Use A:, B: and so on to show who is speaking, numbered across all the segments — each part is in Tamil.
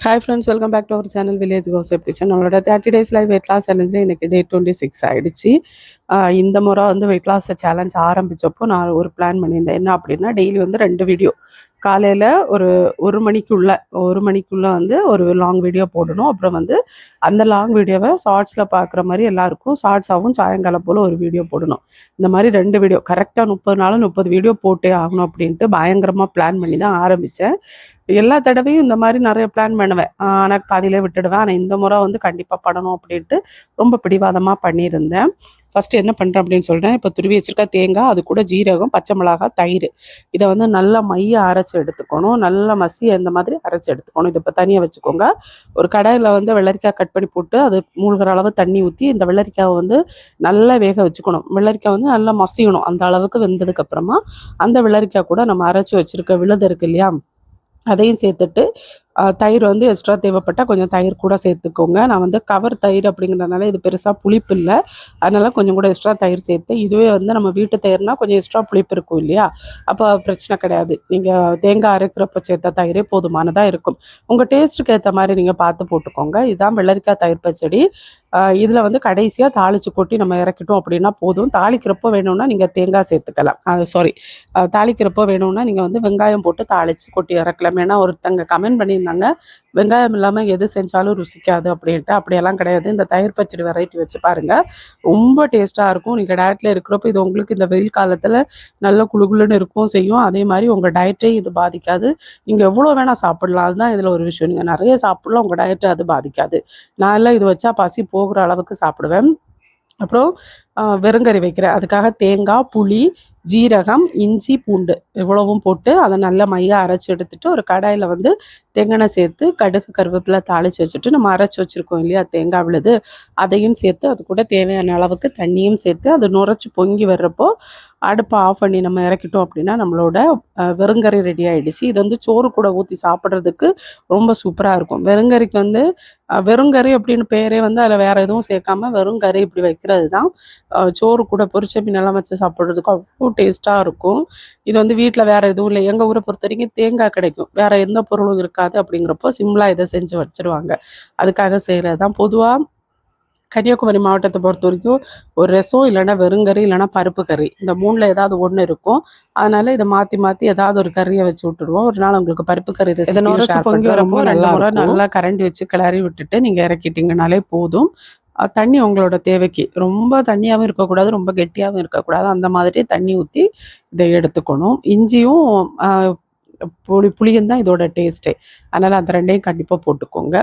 A: Hi friends, welcome back to our channel village கோசப் கிச்சன். நம்மளோட 30 டேஸ் லைவ் வெயிட் லாஸ் சேலஞ்சில் இன்றைக்கி டே 26 ஆகிடுச்சு. இந்த முறை வந்து வெயிட் லாஸ் சேலஞ்ச் ஆரம்பித்தப்போ நான் ஒரு பிளான் பண்ணியிருந்தேன். என்ன அப்படின்னா, டெய்லி வந்து 2 வீடியோ காலையில் ஒரு மணிக்குள்ளே வந்து ஒரு லாங் வீடியோ போடணும். அப்புறம் வந்து அந்த லாங் வீடியோவை ஷார்ட்ஸில் பார்க்குற மாதிரி எல்லாருக்கும் ஷார்ட்ஸாகவும் சாயங்காலம் போல் ஒரு வீடியோ போடணும். இந்த மாதிரி 2 வீடியோ கரெக்டாக 30 நாள் 30 வீடியோ போட்டே ஆகணும் அப்படின்ட்டு பயங்கரமாக பிளான் பண்ணி தான் ஆரம்பித்தேன். எல்லா தடவையும் இந்த மாதிரி நிறைய பிளான் பண்ணுவேன், ஆனால் பாதியிலே விட்டுடுவேன். ஆனால் இந்த முறை வந்து கண்டிப்பாக பண்ணணும் அப்படின்ட்டு ரொம்ப பிடிவாதமாக பண்ணியிருந்தேன். ஃபஸ்ட்டு என்ன பண்ணுறேன் அப்படின்னு சொல்கிறேன். இப்போ துருவி வச்சுருக்க தேங்காய், அது கூட ஜீரகம், பச்சை மிளகாய், தயிர், இதை வந்து நல்லா மைய அரைச்சி எடுத்துக்கணும். நல்லா மசிய இந்த மாதிரி அரைச்சி எடுத்துக்கணும். இது இப்போ தனியாக வச்சுக்கோங்க. ஒரு கடாயில் வந்து வெள்ளரிக்காய் கட் பண்ணி போட்டு அது மூழ்கிற அளவு தண்ணி ஊற்றி இந்த வெள்ளரிக்காவை வந்து நல்லா வேக வச்சுக்கணும். வெள்ளரிக்காய் வந்து நல்லா மசியணும். அந்த அளவுக்கு வெந்ததுக்கப்புறமா அந்த வெள்ளரிக்காய் கூட நம்ம அரைச்சி வச்சுருக்க விழுது இருக்கு இல்லையா, அதையும் சேர்த்துட்டு தயிர் வந்து எக்ஸ்ட்ரா தேவைப்பட்டால் கொஞ்சம் தயிர் கூட சேர்த்துக்கோங்க. நான் வந்து கவர் தயிர் அப்படிங்கிறதுனால இது பெருசாக புளிப்பு இல்லை, அதனால் கொஞ்சம் கூட எக்ஸ்ட்ரா தயிர் சேர்த்து. இதுவே வந்து நம்ம வீட்டு தயிர்னால் கொஞ்சம் எக்ஸ்ட்ரா புளிப்பு இருக்கும் இல்லையா, அப்போ பிரச்சனை கிடையாது. நீங்கள் தேங்காய் அரைக்கிறப்ப சேர்த்த தயிரே போதுமானதாக இருக்கும். உங்கள் டேஸ்ட்டுக்கு ஏற்ற மாதிரி நீங்கள் பார்த்து போட்டுக்கோங்க. இதுதான் வெள்ளரிக்காய் தயிர் பச்சடி. இதில் வந்து கடைசியாக தாளித்து கொட்டி நம்ம இறக்கிட்டோம் அப்படின்னா போதும். தாளிக்கிறப்போ வேணும்னா நீங்கள் தேங்காய் சேர்த்துக்கலாம். தாளிக்கிறப்போ வேணும்னா நீங்கள் வந்து வெங்காயம் போட்டு தாளித்து கொட்டி இறக்கலாம். ஏன்னா ஒருத்தங்க கமெண்ட் பண்ணியிருந்தாங்க, வெங்காயம் இல்லாமல் எது செஞ்சாலும் ருசிக்காது அப்படின்ட்டு. அப்படியெல்லாம் கிடையாது. இந்த தயிர் பச்சடி வெரைட்டி வச்சு பாருங்கள், ரொம்ப டேஸ்ட்டாக இருக்கும். நீங்கள் டயட்டில் இருக்கிறப்போ இது உங்களுக்கு இந்த வெயில் காலத்தில் நல்ல குளுகுளுன்னு இருக்கும் செய்யும். அதே மாதிரி உங்கள் டயட்டே இது பாதிக்காது. நீங்கள் எவ்வளோ வேணால் சாப்பிடலாம். அதுதான் இதில் ஒரு விஷயம். நீங்கள் நிறைய சாப்பிடலாம், உங்கள் டயட்டை அது பாதிக்காது. நான் எல்லாம் இது வச்சா பசி போகிற அளவுக்கு சாப்பிடுவேன். அப்புறம் வெறுங்கறி வைக்கிறேன். அதுக்காக தேங்காய், புளி, ஜீரகம், இஞ்சி, பூண்டு இவ்வளவும் போட்டு அதை நல்லா மையாக அரைச்சி எடுத்துகிட்டு ஒரு கடாயில் வந்து தேங்காய் சேர்த்து கடுகு கருவேப்பிலை தாளித்து வச்சுட்டு நம்ம அரைச்சி வச்சுருக்கோம் இல்லையா தேங்காய் விழுது, அதையும் சேர்த்து அது கூட தேவையான அளவுக்கு தண்ணியும் சேர்த்து அது நுரைச்சி பொங்கி வர்றப்போ அடுப்பை ஆஃப் பண்ணி நம்ம இறக்கிட்டோம் அப்படின்னா நம்மளோட வெறுங்கறி ரெடி ஆகிடுச்சு. இது வந்து சோறு கூட ஊற்றி சாப்பிட்றதுக்கு ரொம்ப சூப்பராக இருக்கும். வெறுங்கறிக்கு வந்து வெறுங்கறி அப்படின்னு பேரே வந்து அதில் வேறு எதுவும் சேர்க்காம வெறுங்கறி இப்படி வைக்கிறது தான். சோறு கூட பொரிச்ச மீனெல்லாம் வச்சு சாப்பிட்றதுக்கு அவ்வளோ டேஸ்ட்டாக இருக்கும். இது வந்து வீட்டில் வேறு எதுவும் இல்லை. எங்கள் ஊரை பொறுத்த வரைக்கும் தேங்காய் கிடைக்கும், வேறு எந்த பொருளும் இருக்காது. அப்படிங்கிறப்போ சிம்பிளாக இதை செஞ்சு வச்சுருவாங்க. அதுக்காக செய்கிறது தான். பொதுவாக கன்னியாகுமரி மாவட்டத்தை பொறுத்த வரைக்கும் ஒரு ரசம் இல்லைன்னா வெறுங்கறி இல்லைன்னா பருப்பு கறி, இந்த 3ல் ஏதாவது ஒன்று இருக்கும். அதனால் இதை மாற்றி மாற்றி ஏதாவது ஒரு கறியை வச்சு விட்டுடுவோம். ஒரு நாள் உங்களுக்கு பருப்பு கறி ரெசிபி பொங்கி வரப்போ நல்லா கரண்டி வச்சு கிளறி விட்டுட்டு நீங்கள் இறக்கிட்டிங்கனாலே போதும். தண்ணி உங்களோட தேவைக்கு, ரொம்ப தண்ணியாகவும் இருக்கக்கூடாது, ரொம்ப கெட்டியாகவும் இருக்கக்கூடாது. அந்த மாதிரி தண்ணி ஊற்றி இதை எடுத்துக்கணும். இஞ்சியும் புளியும் தான் இதோட டேஸ்ட்டே. அதனால் அந்த 2ஐயும் கண்டிப்பாக போட்டுக்கோங்க.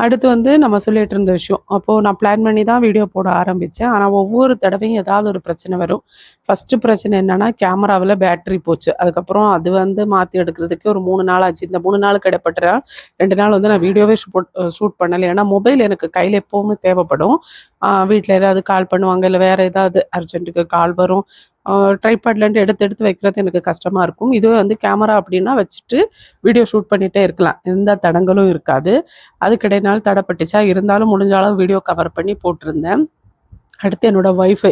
A: அடுத்து வந்து நம்ம சொல்லிகிட்டு இருந்த விஷயம், அப்போது நான் பிளான் பண்ணி தான் வீடியோ போட ஆரம்பித்தேன். ஆனால் ஒவ்வொரு தடவையும் ஏதாவது ஒரு பிரச்சனை வரும். ஃபஸ்ட்டு பிரச்சனை என்னென்னா, கேமராவில் பேட்ரி போச்சு. அதுக்கப்புறம் அது வந்து மாற்றி எடுக்கிறதுக்கு ஒரு 3 நாள் ஆச்சு. இந்த 3 நாளுக்கு இடைப்பட்ட 2 நாள் வந்து நான் வீடியோவே ஷூட் பண்ணலை. ஏன்னா மொபைல் எனக்கு கையில் எப்போவுமே தேவைப்படும். வீட்டில் ஏதாவது கால் பண்ணுவாங்க, இல்லை வேறு ஏதாவது அர்ஜென்ட்டுக்கு கால் வரும். ட்ரைபாட்லேருந்து எடுத்து வைக்கிறது எனக்கு கஷ்டமாக இருக்கும். இதுவே வந்து கேமரா அப்படின்னா வச்சுட்டு வீடியோ ஷூட் பண்ணிகிட்டே இருக்கலாம், எந்த தடங்களும் இருக்காது. அதுக்கு இடையினாலும் தடைப்பட்டுச்சா, இருந்தாலும் முடிஞ்ச அளவு வீடியோ கவர் பண்ணி போட்டிருந்தேன். அடுத்து என்னோடய ஒய்ஃபை.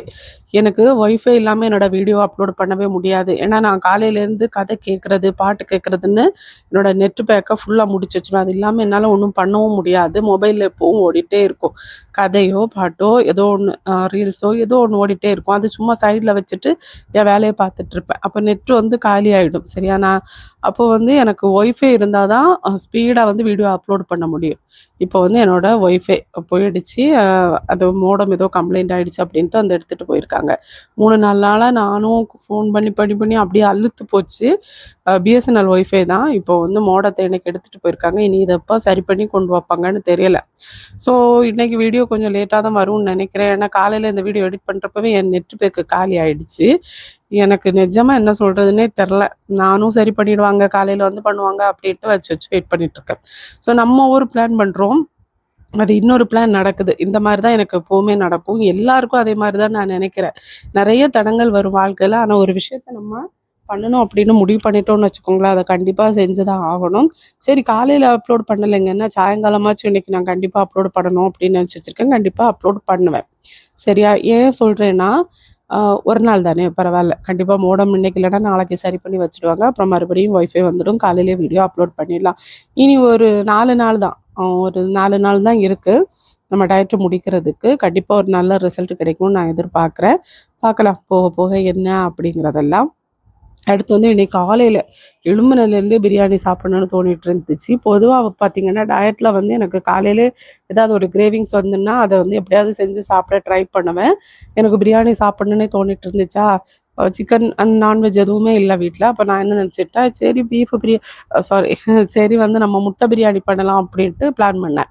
A: எனக்கு ஒய்ஃபை இல்லாமல் என்னோடய வீடியோ அப்லோட் பண்ணவே முடியாது. ஏன்னா நான் காலையிலேருந்து கதை கேட்குறது, பாட்டு கேட்குறதுன்னு என்னோடய நெட்டு பேக்கை ஃபுல்லாக முடிச்சு வச்சுருவேன். அது இல்லாமல் என்னால் ஒன்றும் பண்ணவும் முடியாது. மொபைலில் எப்போவும் ஓடிட்டே இருக்கும். கதையோ பாட்டோ ஏதோ ஒன்று, ரீல்ஸோ ஏதோ ஒன்று ஓடிட்டே இருக்கும். அது சும்மா சைடில் வச்சுட்டு என் வேலையை பார்த்துட்ருப்பேன். அப்போ நெட்டு வந்து காலி ஆகிடும். சரியா? நான் அப்போ வந்து எனக்கு ஒய்ஃபை இருந்தால் தான் ஸ்பீடாக வந்து வீடியோ அப்லோட் பண்ண முடியும். இப்போ வந்து என்னோடய ஒய்ஃபை போயிடுச்சு. அது மோடம் ஏதோ கம்ப்ளைண்ட் ஆகிடுச்சு அப்படின்ட்டு அந்த எடுத்துகிட்டு போயிருக்காங்க. 3-4 நாளாக நானும் ஃபோன் பண்ணி அப்படியே அழுத்து போச்சு. பிஎஸ்என்எல் ஒய்ஃபை தான். இப்போ வந்து மோடத்தை எனக்கு எடுத்துகிட்டு போயிருக்காங்க. இனி இதை எப்போ சரி பண்ணி கொண்டு வைப்பாங்கன்னு தெரியலை. ஸோ இன்றைக்கி வீடியோ கொஞ்சம் லேட்டாக தான் வரும்னு நினைக்கிறேன். ஏன்னா காலையில் இந்த வீடியோ எடிட் பண்ணுறப்பவே என் நெட்டு பேக்கு காலி ஆகிடுச்சு. எனக்கு நிஜமாக என்ன சொல்கிறதுனே தெரில. நானும் சரி பண்ணிடுவாங்க, காலையில் வந்து பண்ணுவாங்க அப்படின்ட்டு வச்சு வெயிட் பண்ணிகிட்ருக்கேன். ஸோ நம்ம ஒரு பிளான் பண்ணுறோம், அது இன்னொரு பிளான் நடக்குது. இந்த மாதிரி தான் எனக்கு எப்போவுமே நடக்கும். எல்லாருக்கும் அதே மாதிரி தான் நான் நினைக்கிறேன். நிறைய தடங்கள் வரும் வாழ்க்கையில். ஆனால் ஒரு விஷயத்த நம்ம பண்ணணும் அப்படின்னு முடிவு பண்ணிட்டோம்னு வச்சுக்கோங்களேன், அதை கண்டிப்பாக செஞ்சு தான் ஆகணும். சரி, காலையில் அப்லோட் பண்ணலைங்கன்னா சாயங்காலமாச்சும் இன்றைக்கி நான் கண்டிப்பாக அப்லோட் பண்ணணும் அப்படின்னு நினச்சி வச்சுருக்கேன். கண்டிப்பாக அப்லோட் பண்ணுவேன். சரியா? ஏன் சொல்கிறேன்னா, ஒரு நாள் தானே பரவாயில்ல. கண்டிப்பா மோடம் இன்னைக்கு இல்லன்னா நாளைக்கு சரி பண்ணி வச்சுடுவாங்க. அப்புறம் மறுபடியும் வைஃபை வந்துடும். காலையிலேயே வீடியோ அப்லோட் பண்ணிடலாம். இனி ஒரு 4 நாள் தான். ஒரு 4 நாள் தான் இருக்கு. நம்ம டயட் முடிக்கிறதுக்கு. கண்டிப்பா ஒரு நல்ல ரிசல்ட் கிடைக்கும்னு நான் எதிர்பார்க்குறேன். பார்க்கலாம் போக போக என்ன அப்படிங்கிறதெல்லாம். அடுத்து வந்து இன்னைக்கு காலையில எழும்புனதுலேருந்தே பிரியாணி சாப்பிடணும்னு தோணிட்டு இருந்துச்சு. பொதுவா பார்த்தீங்கன்னா, டயட்ல வந்து எனக்கு காலையிலே ஏதாவது ஒரு கிரேவிங்ஸ் வந்துன்னா, அத வந்து எப்படியாவது செஞ்சு சாப்பிட ட்ரை பண்ணுவேன். எனக்கு பிரியாணி சாப்பிடணுன்னே தோணிட்டு இருந்துச்சா, சிக்கன் நான்வெஜ் எதுவுமே இல்ல வீட்ல. அப்ப நான் என்ன நினச்சுட்டேன், சரி பீஃப் சாரி சரி வந்து நம்ம முட்டை பிரியாணி பண்ணலாம் அப்படின்ட்டு பிளான் பண்ணேன்.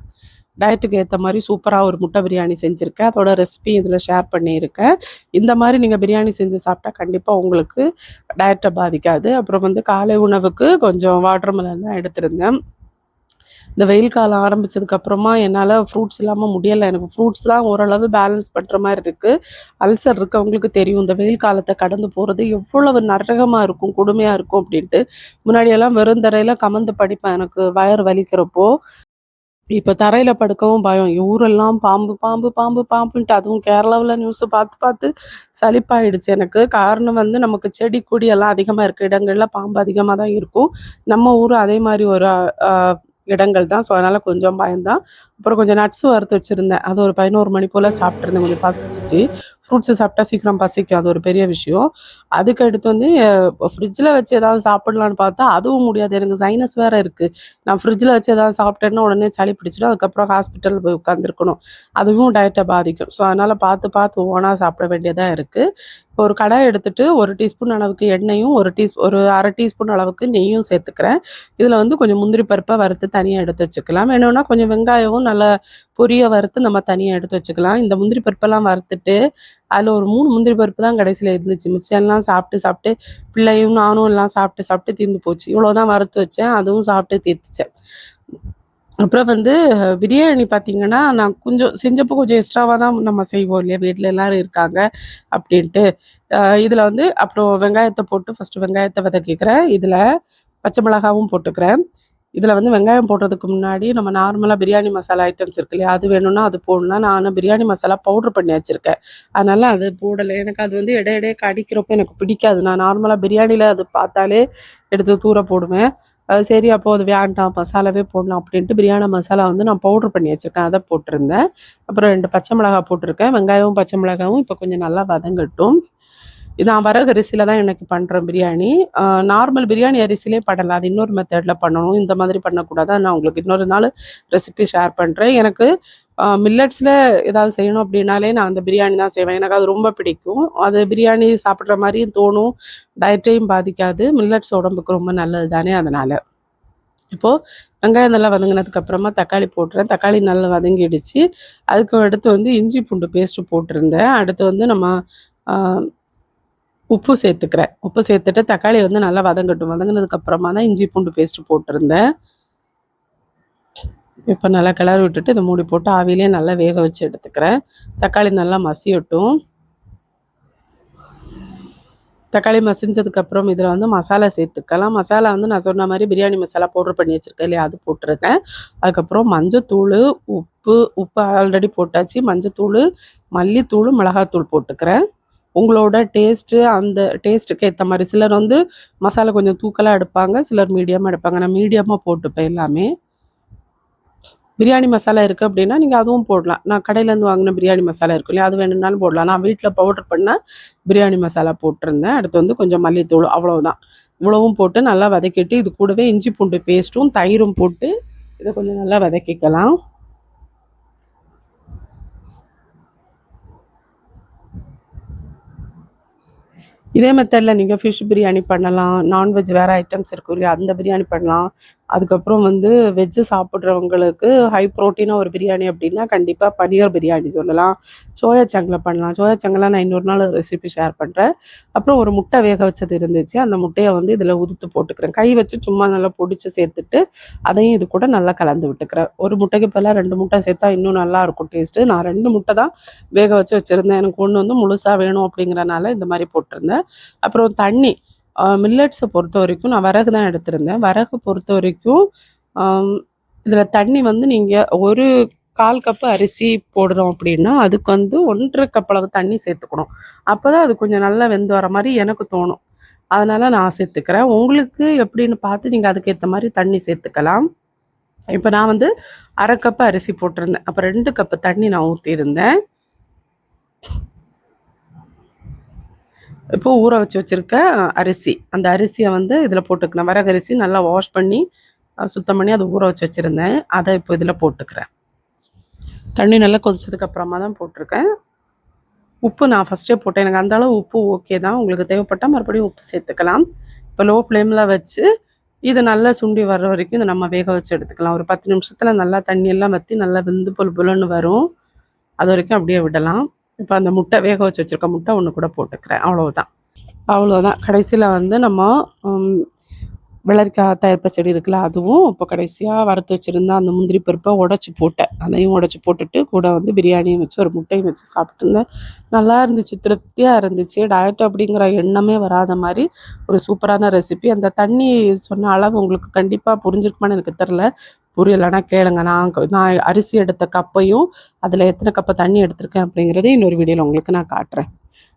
A: டயட்டுக்கு ஏத்த மாரி சூப்பரா ஒரு முட்டை பிரியாணி செஞ்சிருக்கேன். அதோட ரெசிபி இதில ஷேர் பண்ணியிருக்கேன். இந்த மாரி நீங்க பிரியாணி செஞ்சு சாப்பிட்டா கண்டிப்பா உங்களுக்கு டயட்ட பாதிக்காது. அப்புறம் வந்து காலை உணவுக்கு கொஞ்சம் வாட்டர் மெலன் தான் எடுத்திருந்தேன். இந்த வெயில் காலம் ஆரம்பிச்சதுக்கு அப்புறமா என்னால ஃப்ரூட்ஸ் இல்லாம முடியல. எனக்கு ஃப்ரூட்ஸ் தான் ஓரளவு பேலன்ஸ் பண்ற மாரி இருக்கு. அல்சர் இருக்கவங்களுக்கு தெரியும். இந்த வெயில் காலத்த கடந்து போறது எவ்வளவு நரகமா இருக்கும், கொடுமையா இருக்கும் அப்டின்ட்டு. முன்னாடியெல்லாம் வெறும் தரையில கமந்து படிப்பேன் எனக்கு வயிறு வலிக்கிறப்போ. இப்ப தரையில படுக்கவும் பயம். ஊரெல்லாம் பாம்பு, பாம்பு, பாம்பு, பாம்புன்ட்டு அதுவும் கேரளாவுல நியூஸ பார்த்து, பார்த்து சலிப்பாயிடுச்சு எனக்கு. காரணம் வந்து நமக்கு செடி, கொடி எல்லாம் அதிகமா இருக்க இடங்கள்ல பாம்பு அதிகமா தான் இருக்கும். நம்ம ஊரு அதே மாரி ஒரு அ இடங்கள் தான். ஸோ, அதனால கொஞ்சம் பயந்தான். அப்புறம் கொஞ்சம் நட்ஸ் வறுத்து வச்சிருந்தேன். அது ஒரு 11 மணி போல சாப்பிட்டுருந்தேன். கொஞ்சம் பசிச்சுச்சு. ஃப்ரூட்ஸு சாப்பிட்டா சீக்கிரம் பசிக்கும். அது ஒரு பெரிய விஷயம். அதுக்கு அடுத்து வந்து ஃப்ரிட்ஜில வச்சு ஏதாவது சாப்பிடலான்னு பார்த்தா, அதுவும் முடியாது. எனக்கு சைனஸ் வேற இருக்கு. நான் ஃப்ரிட்ஜில வச்சு ஏதாவது சாப்பிட்டேன்னா உடனே சளி பிடிச்சிடும். அதுக்கப்புறம் ஹாஸ்பிட்டல் போய் உட்காந்துருக்கணும். அதுவும் டயட்ட பாதிக்கும். ஸோ, அதனால பார்த்து, பார்த்து ஒவ்வொன்னா சாப்பிட வேண்டியதா இருக்கு. இப்போ ஒரு கடாய் எடுத்துட்டு 1 டீஸ்பூன் அளவுக்கு எண்ணெயும், ஒரு 1/2 டீஸ்பூன் அளவுக்கு நெய்யும் சேர்த்துக்கிறேன். இதில வந்து கொஞ்சம் முந்திரி பருப்ப வறுத்து தனியா எடுத்து வச்சுக்கலாம். வேணும்னா கொஞ்சம் வெங்காயமும் நல்லா பொரிய வறுத்து நம்ம தனியா எடுத்து வச்சுக்கலாம். இந்த முந்திரி பருப்பெல்லாம் வறுத்துட்டு, அதில ஒரு 3 முந்திரி பருப்பு தான் கடைசியில இருந்துச்சு. மிச்சம் எல்லாம் சாப்பிட்டு, சாப்பிட்டு பிள்ளையும் நானும் எல்லாம் சாப்பிட்டு, சாப்பிட்டு தீர்ந்து போச்சு. இவ்வளோ தான் வறுத்து வச்சேன். அதுவும் சாப்பிட்டு தீர்த்துச்சேன். அப்புறம் வந்து பிரியாணி பார்த்தீங்கன்னா, நான் கொஞ்சம் செஞ்சப்போ கொஞ்சம் எக்ஸ்ட்ராவா தான் நம்ம செய்வோம் இல்லையா? வீட்ல எல்லாரும் இருக்காங்க அப்படின்ட்டு. இதில வந்து அப்புறம் வெங்காயத்த போட்டு ஃபர்ஸ்ட்டு வெங்காயத்த வதக்கிக்கிறேன். இதில பச்சை மிளகாவும் போட்டுக்கிறேன். இதில வந்து வெங்காயம் போடுறதுக்கு முன்னாடி நம்ம நார்மலா பிரியாணி மசாலா ஐட்டம்ஸ் இருக்கு இல்லையா? அது வேணும்னா அது போடலாம். நான் ஆனா பிரியாணி மசாலா பவுடர் பண்ணி வச்சிருக்கேன். அதனால அது போடல. எனக்கு அது வந்து இடைய கடிக்கிறப்போ எனக்கு பிடிக்காது. நான் நார்மலா பிரியாணில அது பார்த்தாலே எடுத்து தூர போடுவேன். சரி அப்போ அது வேண்டாம் மசாலாவே போடலாம் அப்படின்ட்டு பிரியாணி மசாலா வந்து நான் பவுடர் பண்ணி வச்சிருக்கேன். அத போட்டிருந்தேன். அப்புறம் 2 பச்சை மிளகாய் போட்டிருக்கேன். வெங்காயமும், பச்சை மிளகாயும் இப்போ கொஞ்சம் நல்லா வதங்கட்டும். இது நான் வரகு அரிசியில தான் இன்னைக்கு பண்றேன் பிரியாணி. அ நார்மல் பிரியாணி அரிசியிலே பண்ணலாம். அது இன்னொரு மெத்தட்ல பண்ணணும். இந்த மாதிரி பண்ணக்கூடாது. நான் உங்களுக்கு இன்னொரு நாள் ரெசிபி ஷேர் பண்றேன். எனக்கு மில்லட்ஸ்ல ஏதாவது செய்யணும் அப்படின்னாலே நான் அந்த பிரியாணி தான் செய்வேன். எனக்கு அது ரொம்ப பிடிக்கும். அது பிரியாணி சாப்பிடுற மாரியும் தோணும். டயட்டையும் பாதிக்காது. மில்லட்ஸ் உடம்புக்கு ரொம்ப நல்லது தானே அதனால. இப்போ வெங்காயம் நல்லா வதங்கினதுக்கு அப்புறமா தக்காளி போட்டுறேன். தக்காளி நல்லா வதங்கிடுச்சு. அதுக்கு அடுத்து வந்து இஞ்சி பூண்டு பேஸ்ட்டு போட்டிருந்தேன். அடுத்து வந்து நம்ம அ உப்பு சேர்த்துக்கிறேன். உப்பு சேர்த்துட்டு தக்காளி வந்து நல்லா வதங்கட்டும். வதங்கினதுக்கு அப்புறமா தான் இஞ்சி பூண்டு பேஸ்ட்டு போட்டிருந்தேன். இப்போ நல்லா கிளறி விட்டுட்டு இத மூடி போட்டு ஆவியிலேயே நல்லா வேக வச்சு எடுத்துக்கிறேன். தக்காளி நல்லா மசியட்டும். தக்காளி மசிஞ்சதுக்கப்புறம் இதில் வந்து மசாலா சேர்த்துக்கலாம். மசாலா வந்து நான் சொன்ன மாரி பிரியாணி மசாலா பவுடர் பண்ணி வச்சுருக்கேன் இல்லையா? அது போட்டிருக்கேன். அதுக்கப்புறம் மஞ்சத்தூளு, உப்பு ஆல்ரெடி போட்டாச்சு. மஞ்சத்தூளு, மல்லித்தூளு, மிளகாத்தூள் போட்டுக்கிறேன். உங்களோட அந்த டேஸ்ட்டுக்கு ஏத்த மாரி. சிலர் வந்து மசாலா கொஞ்சம் தூக்கலா எடுப்பாங்க. சிலர் மீடியமா எடுப்பாங்க. நான் மீடியமா போட்டுப்பேன் எல்லாமே. பிரியாணி மசாலா இருக்கு அப்படின்னா, நீங்க அதுவும் போடலாம். நான் கடையிலேருந்து வாங்கின பிரியாணி மசாலா இருக்கும் இல்லையா? அது வேணும்னாலும் போடலாம். நான் வீட்ல பவுடர் பண்ண பிரியாணி மசாலா போட்டிருந்தேன். அடுத்து வந்து கொஞ்சம் மல்லித்தூள் அவ்வளவுதான். இவ்வளவும் போட்டு நல்லா வதக்கிட்டு, இது கூடவே இஞ்சி பூண்டு பேஸ்ட்டும், தயிரும் போட்டு இத கொஞ்சம் நல்லா வதக்கிக்கலாம். இதே மெத்தட்ல நீங்க ஃபிஷ் பிரியாணி பண்ணலாம். நான்வெஜ் வேற ஐட்டம்ஸ் இருக்கும் இல்லையா? அந்த பிரியாணி பண்ணலாம். அதுக்கப்புறம் வந்து வெஜ் சாப்பிடுறவங்களுக்கு ஹை புரோட்டீனா ஒரு பிரியாணி அப்படின்னா, கண்டிப்பா பன்னீர் பிரியாணி சொல்லலாம். சோயா சங்க்ல பண்ணலாம். சோயா சங்க்லாம் நான் இன்னொரு நாள் ரெசிபி ஷேர் பண்றேன். அப்புறம் ஒரு முட்டை வேக வச்சது இருந்துச்சு. அந்த முட்டைய வந்து இதில உதுத்து போட்டுக்கிறேன். கை வச்சு சும்மா நல்லா பொடிச்சு சேர்த்துட்டு, அதையும் இது கூட நல்லா கலந்து விட்டுக்கிறேன். ஒரு முட்டைக்கு பதிலா 2 முட்டை சேர்த்தா இன்னும் நல்லாயிருக்கும் டேஸ்ட்டு. நான் 2 முட்டை தான் வேக வச்சு வச்சிருந்தேன். எனக்கு 1 வந்து முழுசா வேணும் அப்படிங்கிறனால இந்த மாரி போட்டிருந்தேன். அப்புறம் தண்ணி. மில்லட்ஸ பொறுத்தவரைக்கும் நான் வரகு தான் எடுத்திருந்தேன். வரகு பொறுத்தவரைக்கும், அம் இதில தண்ணி வந்து நீங்க 1 1/4 கப்பு அரிசி போடுறோம் அப்படின்னா அதுக்கு வந்து 1.5 கப் அளவு தண்ணி சேர்த்துக்கணும். அப்போ தான் அது கொஞ்சம் நல்லா வெந்து வர மாதிரி எனக்கு தோணும். அதனால் நான் சேர்த்துக்கிறேன். உங்களுக்கு எப்படின்னு பார்த்து நீங்கள் அதுக்கேற்ற மாதிரி தண்ணி சேர்த்துக்கலாம். இப்போ நான் வந்து 1/2 கப்பு அரிசி போட்டிருந்தேன். அப்போ 2 கப்பு தண்ணி நான் ஊற்றியிருந்தேன். இப்போ ஊற வச்சுருக்க அரிசி, அந்த அரிசியை வந்து இதில் போட்டுக்கலாம். வரகரிசி நல்லா வாஷ் பண்ணி சுத்தம் பண்ணி அதை ஊற வச்சுருந்தேன். அதை இப்போ இதில் போட்டுக்கிறேன். தண்ணி நல்லா கொதிச்சதுக்கு அப்புறமா தான் போட்டிருக்கேன். உப்பு நான் ஃபஸ்ட்டே போட்டேன். எனக்கு அந்த அளவு உப்பு ஓகே தான். உங்களுக்கு தேவைப்பட்டால் மறுபடியும் உப்பு சேர்த்துக்கலாம். இப்போ லோ ஃப்ளேமில் வச்சு இது நல்லா சுண்டி வர்ற வரைக்கும் இதை நம்ம வேக வச்சு எடுத்துக்கலாம். ஒரு 10 நிமிஷத்தில் நல்லா தண்ணியெல்லாம் வற்றி நல்லா வெந்து புல்லுன்னு வரும். அது வரைக்கும் அப்படியே விடலாம். இப்போ அந்த முட்டை வேக வச்சு வச்சுருக்க முட்டை ஒன்று கூட போட்டுக்கிறேன். அவ்வளோதான். கடைசியில் வந்து நம்ம வெள்ளரிக்காய் தயிர் பச்சடி இருக்குல்ல, அதுவும் இப்போ கடைசியாக வறுத்து வச்சுருந்தா அந்த முந்திரி பருப்பை உடச்சி போட்டேன். அதையும் உடச்சி போட்டுட்டு கூட வந்து பிரியாணியும் வச்சு ஒரு முட்டையும் வச்சு சாப்பிட்டுருந்தேன். நல்லா இருந்துச்சு, திருப்தியாக இருந்துச்சு. டயட் அப்படிங்கிற எண்ணமே வராத மாதிரி ஒரு சூப்பரான ரெசிபி. அந்த தண்ணி சொன்ன அளவு உங்களுக்கு கண்டிப்பாக புரிஞ்சிருக்குமான்னு எனக்கு தெரில. புரியலைன்னா கேளுங்க. நான் அரிசி எடுத்த கப்பையும் அதில் எத்தனை கப்பை தண்ணி எடுத்திருக்கேன் அப்படிங்கிறதே இன்னொரு வீடியோவில் உங்களுக்கு நான் காட்டுறேன்.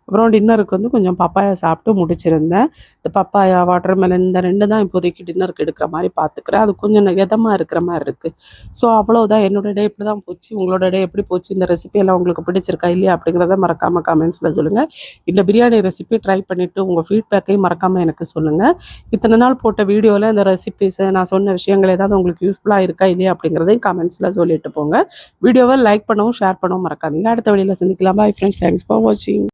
A: அப்புறம் டின்னருக்கு வந்து கொஞ்சம் பப்பாயா சாப்பிட்டு முடிச்சிருந்தேன். இந்த பப்பாயா, வாட்டர்மெலன் இந்த 2 தான் இப்போதைக்கு டின்னருக்கு எடுக்கிற மாதிரி பார்த்துக்கிறேன். அது கொஞ்சம் இதமாக இருக்கிற மாதிரி இருக்குது. ஸோ அவ்வளோதான். என்னோடய டே இப்படி தான் போச்சு. உங்களோட டே எப்படி போச்சு? இந்த ரெசிபியெல்லாம் உங்களுக்கு பிடிச்சிருக்கா இல்லையா அப்படிங்கிறத மறக்காமல் கமெண்ட்ஸில் சொல்லுங்கள். இந்த பிரியாணி ரெசிபி ட்ரை பண்ணிவிட்டு உங்கள் ஃபீட்பேக்கையும் மறக்காமல் எனக்கு சொல்லுங்கள். இத்தனை நாள் போட்ட வீடியோவில் இந்த ரெசிபிஸை நான் சொன்ன விஷயங்கள் ஏதாவது உங்களுக்கு யூஸ்ஃபுல்லாக இருக்கா இல்லையா அப்படிங்கிறதையும் கமெண்ட்ஸில் சொல்லிட்டு போங்க. வீடியோவை லைக் பண்ணவும் ஷேர் பண்ணவும் மறக்காதீங்க. அடுத்த வீடியோவில் சந்திக்கலாம். Bye friends. தேங்க்ஸ் ஃபார் வாட்சிங்.